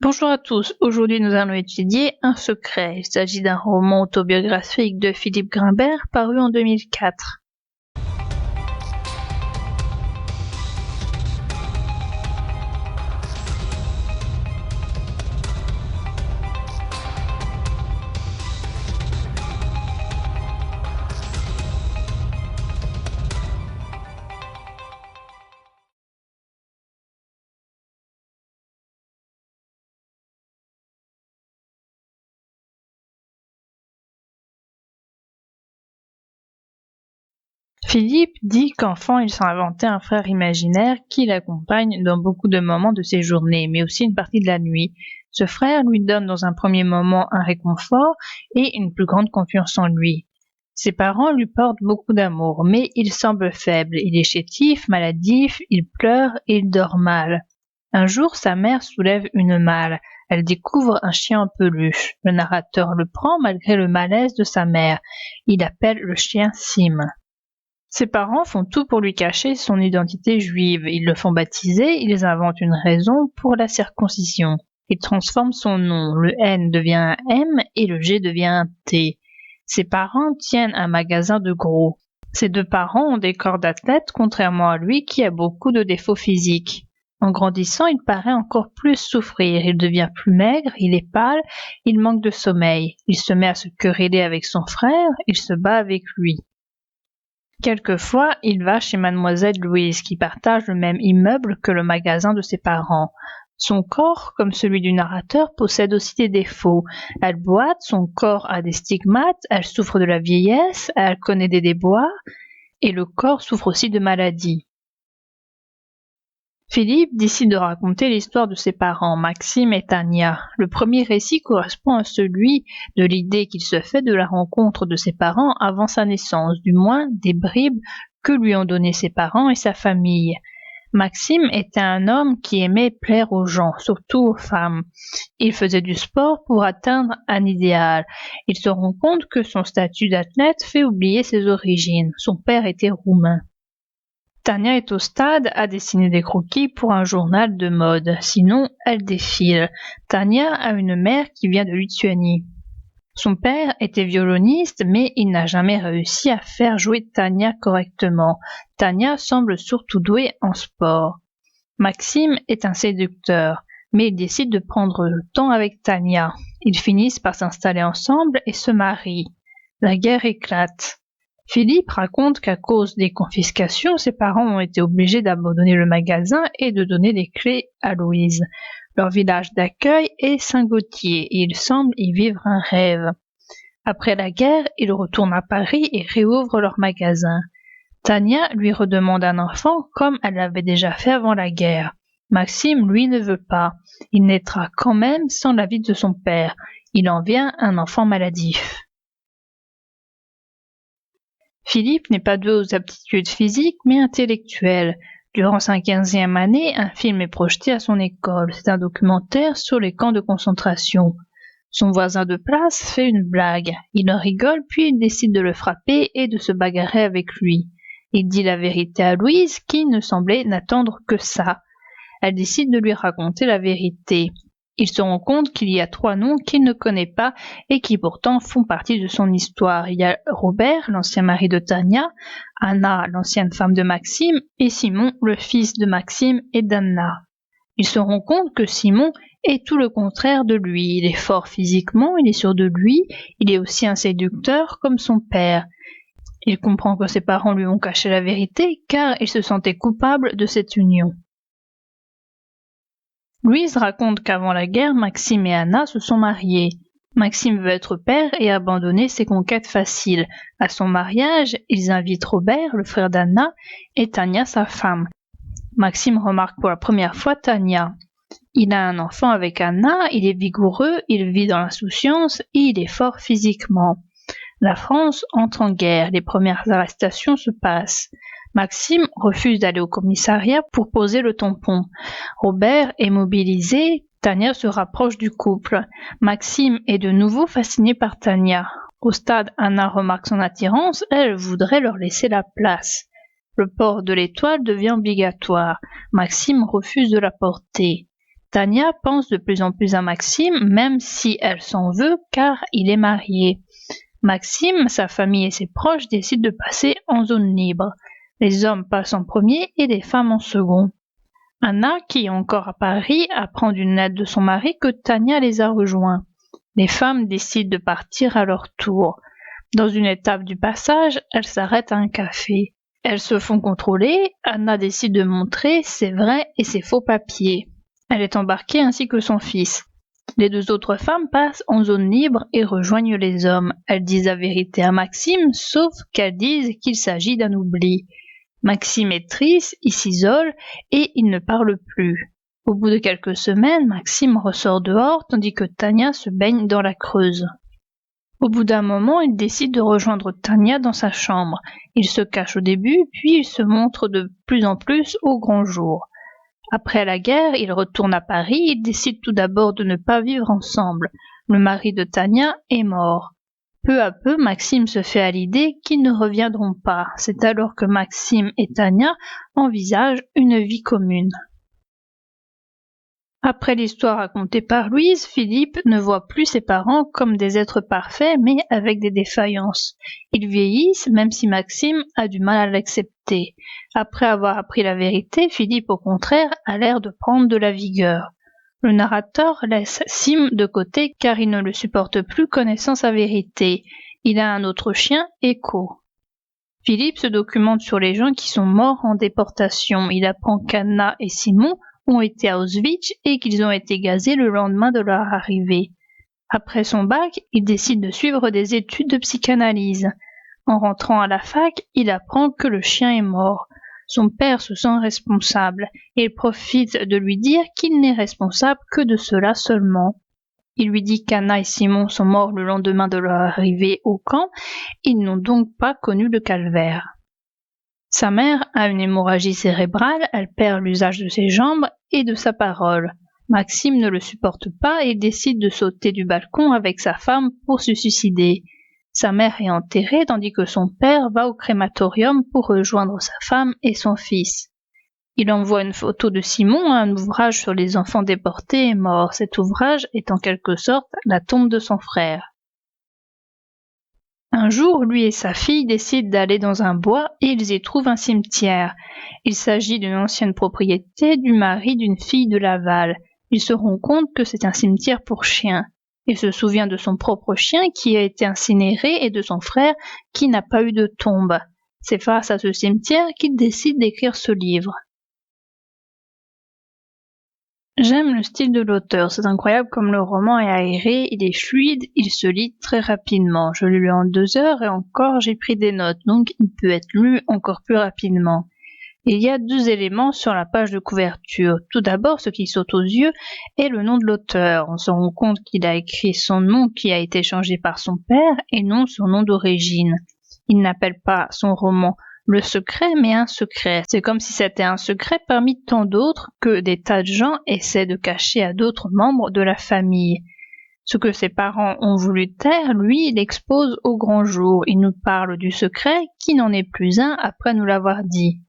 Bonjour à tous, aujourd'hui nous allons étudier Un secret. Il s'agit d'un roman autobiographique de Philippe Grimbert paru en 2004. Philippe dit qu'enfant il s'est inventé un frère imaginaire qui l'accompagne dans beaucoup de moments de ses journées, mais aussi une partie de la nuit. Ce frère lui donne dans un premier moment un réconfort et une plus grande confiance en lui. Ses parents lui portent beaucoup d'amour, mais il semble faible, il est chétif, maladif, il pleure et il dort mal. Un jour, sa mère soulève une malle. Elle découvre un chien en peluche. Le narrateur le prend malgré le malaise de sa mère. Il appelle le chien Sim. Ses parents font tout pour lui cacher son identité juive. Ils le font baptiser, ils inventent une raison pour la circoncision. Ils transforment son nom. Le N devient un M et le G devient un T. Ses parents tiennent un magasin de gros. Ses deux parents ont des corps d'athlètes, contrairement à lui qui a beaucoup de défauts physiques. En grandissant, il paraît encore plus souffrir. Il devient plus maigre, il est pâle, il manque de sommeil. Il se met à se quereller avec son frère, il se bat avec lui. Quelquefois, il va chez mademoiselle Louise, qui partage le même immeuble que le magasin de ses parents. Son corps, comme celui du narrateur, possède aussi des défauts. Elle boite, son corps a des stigmates, elle souffre de la vieillesse, elle connaît des déboires, et le corps souffre aussi de maladies. Philippe décide de raconter l'histoire de ses parents, Maxime et Tania. Le premier récit correspond à celui de l'idée qu'il se fait de la rencontre de ses parents avant sa naissance, du moins des bribes que lui ont données ses parents et sa famille. Maxime était un homme qui aimait plaire aux gens, surtout aux femmes. Il faisait du sport pour atteindre un idéal. Il se rend compte que son statut d'athlète fait oublier ses origines. Son père était roumain. Tania est au stade à dessiner des croquis pour un journal de mode, sinon elle défile. Tania a une mère qui vient de Lituanie. Son père était violoniste, mais il n'a jamais réussi à faire jouer Tania correctement. Tania semble surtout douée en sport. Maxime est un séducteur, mais il décide de prendre le temps avec Tania. Ils finissent par s'installer ensemble et se marient. La guerre éclate. Philippe raconte qu'à cause des confiscations, ses parents ont été obligés d'abandonner le magasin et de donner les clés à Louise. Leur village d'accueil est Saint-Gauthier et ils semblent y vivre un rêve. Après la guerre, ils retournent à Paris et réouvrent leur magasin. Tania lui redemande un enfant comme elle l'avait déjà fait avant la guerre. Maxime, lui, ne veut pas. Il naîtra quand même sans l'avis de son père. Il en vient un enfant maladif. Philippe n'est pas doué aux aptitudes physiques, mais intellectuelles. Durant sa 15e année, un film est projeté à son école. C'est un documentaire sur les camps de concentration. Son voisin de place fait une blague. Il en rigole, puis il décide de le frapper et de se bagarrer avec lui. Il dit la vérité à Louise, qui ne semblait n'attendre que ça. Elle décide de lui raconter la vérité. Il se rend compte qu'il y a 3 noms qu'il ne connaît pas et qui pourtant font partie de son histoire. Il y a Robert, l'ancien mari de Tania, Anna, l'ancienne femme de Maxime, et Simon, le fils de Maxime et d'Anna. Il se rend compte que Simon est tout le contraire de lui. Il est fort physiquement, il est sûr de lui, il est aussi un séducteur comme son père. Il comprend que ses parents lui ont caché la vérité car il se sentait coupable de cette union. Louise raconte qu'avant la guerre, Maxime et Anna se sont mariés. Maxime veut être père et abandonner ses conquêtes faciles. À son mariage, ils invitent Robert, le frère d'Anna, et Tania, sa femme. Maxime remarque pour la première fois Tania. Il a un enfant avec Anna, il est vigoureux, il vit dans l'insouciance et il est fort physiquement. La France entre en guerre, les premières arrestations se passent. Maxime refuse d'aller au commissariat pour poser le tampon. Robert est mobilisé, Tania se rapproche du couple. Maxime est de nouveau fasciné par Tania. Au stade, Anna remarque son attirance, elle voudrait leur laisser la place. Le port de l'étoile devient obligatoire. Maxime refuse de la porter. Tania pense de plus en plus à Maxime, même si elle s'en veut car il est marié. Maxime, sa famille et ses proches décident de passer en zone libre. Les hommes passent en premier et les femmes en second. Anna, qui est encore à Paris, apprend d'une lettre de son mari que Tania les a rejoints. Les femmes décident de partir à leur tour. Dans une étape du passage, elles s'arrêtent à un café. Elles se font contrôler, Anna décide de montrer ses vrais et ses faux papiers. Elle est embarquée ainsi que son fils. Les deux autres femmes passent en zone libre et rejoignent les hommes. Elles disent la vérité à Maxime, sauf qu'elles disent qu'il s'agit d'un oubli. Maxime est triste, il s'isole et il ne parle plus. Au bout de quelques semaines, Maxime ressort dehors tandis que Tania se baigne dans la Creuse. Au bout d'un moment, il décide de rejoindre Tania dans sa chambre. Il se cache au début, puis il se montre de plus en plus au grand jour. Après la guerre, il retourne à Paris. Il décide tout d'abord de ne pas vivre ensemble. Le mari de Tania est mort. Peu à peu, Maxime se fait à l'idée qu'ils ne reviendront pas. C'est alors que Maxime et Tania envisagent une vie commune. Après l'histoire racontée par Louise, Philippe ne voit plus ses parents comme des êtres parfaits, mais avec des défaillances. Ils vieillissent, même si Maxime a du mal à l'accepter. Après avoir appris la vérité, Philippe, au contraire, a l'air de prendre de la vigueur. Le narrateur laisse Sim de côté car il ne le supporte plus connaissant sa vérité. Il a un autre chien, Echo. Philippe se documente sur les gens qui sont morts en déportation. Il apprend qu'Anna et Simon ont été à Auschwitz et qu'ils ont été gazés le lendemain de leur arrivée. Après son bac, il décide de suivre des études de psychanalyse. En rentrant à la fac, il apprend que le chien est mort. Son père se sent responsable et il profite de lui dire qu'il n'est responsable que de cela seulement. Il lui dit qu'Anna et Simon sont morts le lendemain de leur arrivée au camp, ils n'ont donc pas connu le calvaire. Sa mère a une hémorragie cérébrale, elle perd l'usage de ses jambes et de sa parole. Maxime ne le supporte pas et décide de sauter du balcon avec sa femme pour se suicider. Sa mère est enterrée tandis que son père va au crématorium pour rejoindre sa femme et son fils. Il envoie une photo de Simon à un ouvrage sur les enfants déportés et morts. Cet ouvrage est en quelque sorte la tombe de son frère. Un jour, lui et sa fille décident d'aller dans un bois et ils y trouvent un cimetière. Il s'agit d'une ancienne propriété du mari d'une fille de Laval. Ils se rendent compte que c'est un cimetière pour chiens. Il se souvient de son propre chien qui a été incinéré et de son frère qui n'a pas eu de tombe. C'est face à ce cimetière qu'il décide d'écrire ce livre. J'aime le style de l'auteur, c'est incroyable comme le roman est aéré, il est fluide, il se lit très rapidement. Je l'ai lu en 2 heures et encore j'ai pris des notes, donc il peut être lu encore plus rapidement. Il y a 2 éléments sur la page de couverture. Tout d'abord, ce qui saute aux yeux est le nom de l'auteur. On se rend compte qu'il a écrit son nom qui a été changé par son père et non son nom d'origine. Il n'appelle pas son roman Le Secret, mais un secret. C'est comme si c'était un secret parmi tant d'autres que des tas de gens essaient de cacher à d'autres membres de la famille. Ce que ses parents ont voulu taire, lui, il expose au grand jour. Il nous parle du secret qui n'en est plus un après nous l'avoir dit.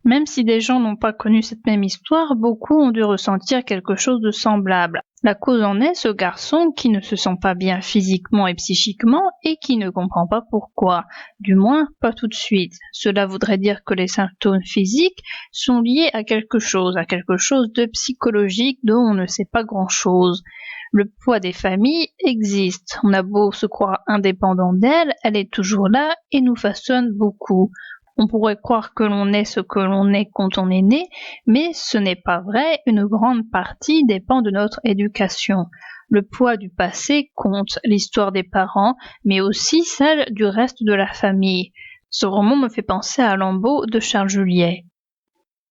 Même si des gens n'ont pas connu cette même histoire, beaucoup ont dû ressentir quelque chose de semblable. La cause en est ce garçon qui ne se sent pas bien physiquement et psychiquement et qui ne comprend pas pourquoi, du moins pas tout de suite. Cela voudrait dire que les symptômes physiques sont liés à quelque chose de psychologique dont on ne sait pas grand-chose. Le poids des familles existe. On a beau se croire indépendant d'elle, elle est toujours là et nous façonne beaucoup. On pourrait croire que l'on est ce que l'on est quand on est né, mais ce n'est pas vrai, une grande partie dépend de notre éducation. Le poids du passé compte, l'histoire des parents, mais aussi celle du reste de la famille. Ce roman me fait penser à Lambeau de Charles Juliet.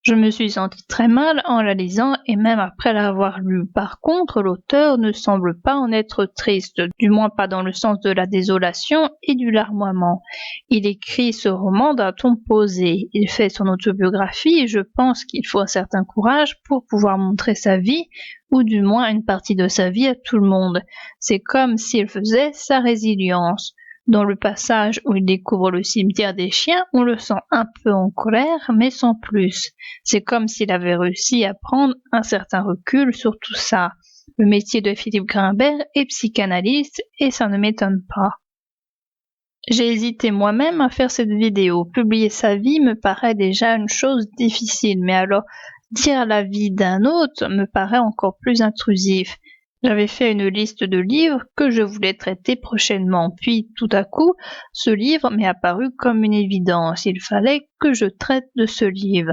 Je me suis sentie très mal en la lisant et même après l'avoir lu. Par contre, l'auteur ne semble pas en être triste, du moins pas dans le sens de la désolation et du larmoiement. Il écrit ce roman d'un ton posé. Il fait son autobiographie et je pense qu'il faut un certain courage pour pouvoir montrer sa vie, ou du moins une partie de sa vie à tout le monde. C'est comme s'il faisait sa résilience. Dans le passage où il découvre le cimetière des chiens, on le sent un peu en colère, mais sans plus. C'est comme s'il avait réussi à prendre un certain recul sur tout ça. Le métier de Philippe Grimbert est psychanalyste et ça ne m'étonne pas. J'ai hésité moi-même à faire cette vidéo. Publier sa vie me paraît déjà une chose difficile, mais alors dire la vie d'un autre me paraît encore plus intrusif. J'avais fait une liste de livres que je voulais traiter prochainement, puis tout à coup, ce livre m'est apparu comme une évidence. Il fallait que je traite de ce livre.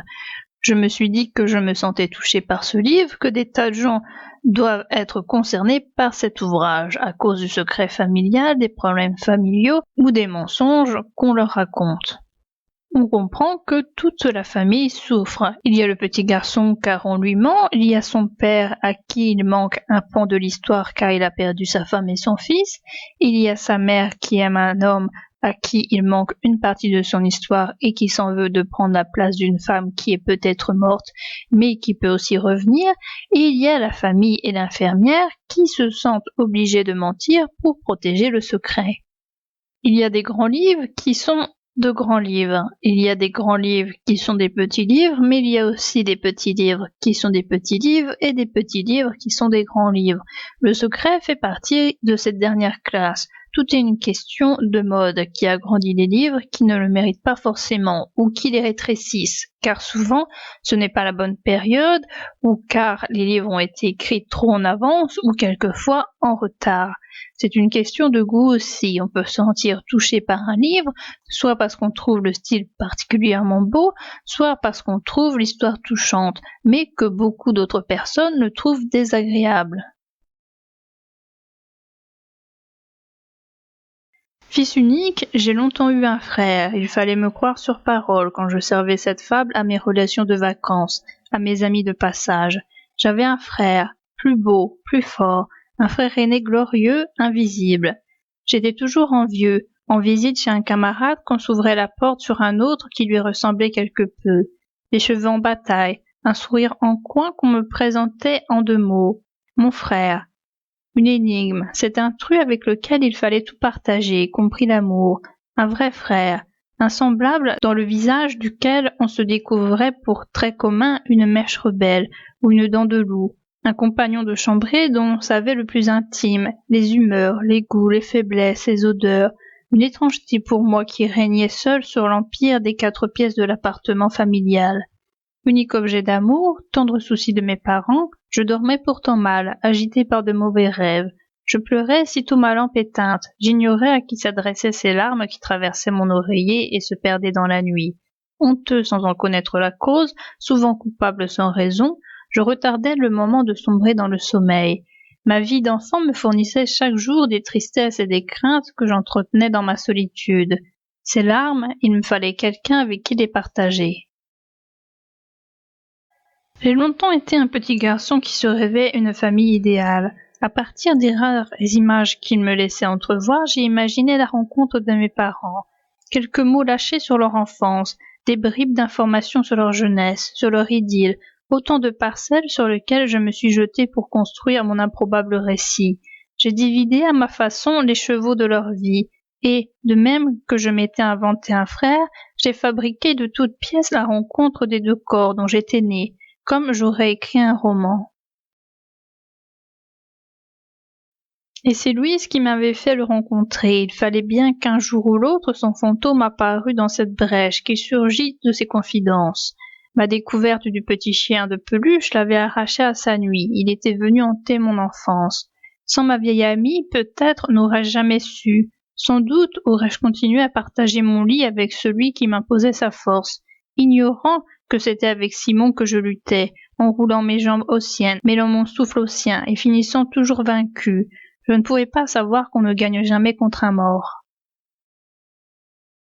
Je me suis dit que je me sentais touchée par ce livre, que des tas de gens doivent être concernés par cet ouvrage à cause du secret familial, des problèmes familiaux ou des mensonges qu'on leur raconte. On comprend que toute la famille souffre. Il y a le petit garçon car on lui ment, il y a son père à qui il manque un pan de l'histoire car il a perdu sa femme et son fils, il y a sa mère qui aime un homme à qui il manque une partie de son histoire et qui s'en veut de prendre la place d'une femme qui est peut-être morte mais qui peut aussi revenir, et il y a la famille et l'infirmière qui se sentent obligés de mentir pour protéger le secret. Il y a des grands livres qui sont de grands livres. Il y a des grands livres qui sont des petits livres, mais il y a aussi des petits livres qui sont des petits livres et des petits livres qui sont des grands livres. Le secret fait partie de cette dernière classe. Tout est une question de mode qui agrandit les livres qui ne le méritent pas forcément ou qui les rétrécissent, car souvent ce n'est pas la bonne période ou car les livres ont été écrits trop en avance ou quelquefois en retard. C'est une question de goût aussi. On peut se sentir touché par un livre, soit parce qu'on trouve le style particulièrement beau, soit parce qu'on trouve l'histoire touchante, mais que beaucoup d'autres personnes le trouvent désagréable. Fils unique, j'ai longtemps eu un frère. Il fallait me croire sur parole quand je servais cette fable à mes relations de vacances, à mes amis de passage. J'avais un frère, plus beau, plus fort, un frère aîné glorieux, invisible. J'étais toujours envieux, en visite chez un camarade quand s'ouvrait la porte sur un autre qui lui ressemblait quelque peu. Les cheveux en bataille, un sourire en coin qu'on me présentait en 2 mots. Mon frère. Une énigme, cet intrus avec lequel il fallait tout partager, y compris l'amour. Un vrai frère, un semblable dans le visage duquel on se découvrait pour trait commun une mèche rebelle ou une dent de loup. Un compagnon de chambrée dont on savait le plus intime, les humeurs, les goûts, les faiblesses, les odeurs. Une étrangeté pour moi qui régnait seule sur l'empire des 4 pièces de l'appartement familial. Unique objet d'amour, tendre souci de mes parents, je dormais pourtant mal, agité par de mauvais rêves. Je pleurais sitôt ma lampe éteinte. J'ignorais à qui s'adressaient ces larmes qui traversaient mon oreiller et se perdaient dans la nuit. Honteux sans en connaître la cause, souvent coupable sans raison, je retardais le moment de sombrer dans le sommeil. Ma vie d'enfant me fournissait chaque jour des tristesses et des craintes que j'entretenais dans ma solitude. Ces larmes, il me fallait quelqu'un avec qui les partager. J'ai longtemps été un petit garçon qui se rêvait une famille idéale. À partir des rares images qu'il me laissait entrevoir, j'ai imaginé la rencontre de mes parents. Quelques mots lâchés sur leur enfance, des bribes d'informations sur leur jeunesse, sur leur idylle, autant de parcelles sur lesquelles je me suis jeté pour construire mon improbable récit. J'ai divisé à ma façon les chevaux de leur vie, et, de même que je m'étais inventé un frère, j'ai fabriqué de toutes pièces la rencontre des 2 corps dont j'étais né, comme j'aurais écrit un roman. Et c'est Louise qui m'avait fait le rencontrer. Il fallait bien qu'un jour ou l'autre son fantôme apparût dans cette brèche qui surgit de ses confidences. Ma découverte du petit chien de peluche l'avait arraché à sa nuit. Il était venu hanter mon enfance. Sans ma vieille amie, peut-être n'aurais-je jamais su. Sans doute aurais-je continué à partager mon lit avec celui qui m'imposait sa force, ignorant que c'était avec Simon que je luttais, en roulant mes jambes aux siennes, mêlant mon souffle au sien et finissant toujours vaincu. Je ne pouvais pas savoir qu'on ne gagne jamais contre un mort.